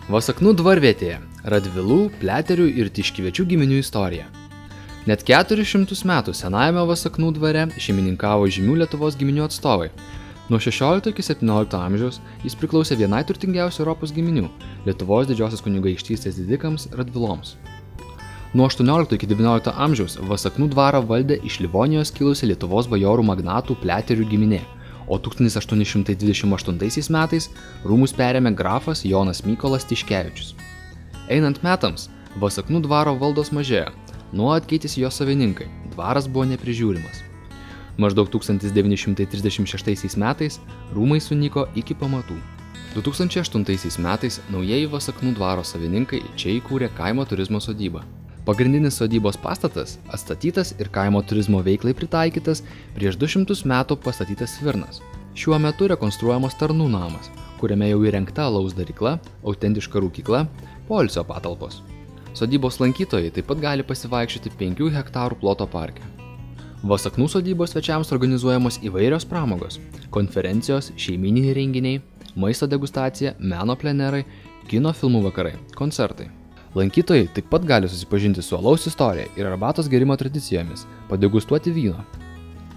Vasaknų dvarvietėje Radvilų, Pliaterių ir Tiškiviečių giminių istorija. Net 400 metų senajame Vasaknų dvare šeimininkavo žymių Lietuvos giminių atstovai. Nuo 16 iki 17 amžiaus jis priklausė vienai turtingiausių Europos giminių – Lietuvos didžiosios kunigaikštystės didikams Radviloms. Nuo 18 iki 19 amžiaus Vasaknų dvarą valdė iš Livonijos kilusi Lietuvos bajorų magnatų Pliaterių giminė, o 1828 metais rūmus perėmė grafas Jonas Mykolas Tiškevičius. Einant metams, Vasaknų dvaro valdos mažėjo, nuolat keitėsi jo savininkai, dvaras buvo neprižiūrimas. Maždaug 1936 metais rūmai sunyko iki pamatų. 2008 metais naujieji Vasaknų dvaro savininkai čia įkūrė kaimo turizmo sodybą. Pagrindinis sodybos pastatas atstatytas ir kaimo turizmo veiklai pritaikytas prieš 200 metų pastatytas svirnas. Šiuo metu rekonstruojamas tarnų namas, kuriame jau įrengta alaus darykla, autentiška rūkykla, poilsio patalpos. Sodybos lankytojai taip pat gali pasivaikščioti 5 hektarų ploto parke. Vasaknų sodybos svečiams organizuojamos įvairios pramogos – konferencijos, šeimyniniai renginiai, maisto degustacija, meno plenerai, kino filmų vakarai, koncertai. Lankytojai taip pat gali susipažinti su alaus istorija ir arbatos gerimo tradicijomis, padegustuoti vyno.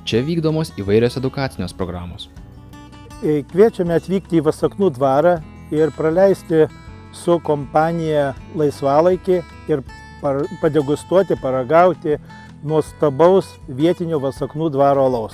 Čia vykdomos įvairios edukacinės programos. Kviečiame atvykti į Vasaknų dvarą ir praleisti su kompanija laisvalaikį ir padegustuoti, paragauti nuostabaus vietinio Vasaknų dvaro alaus.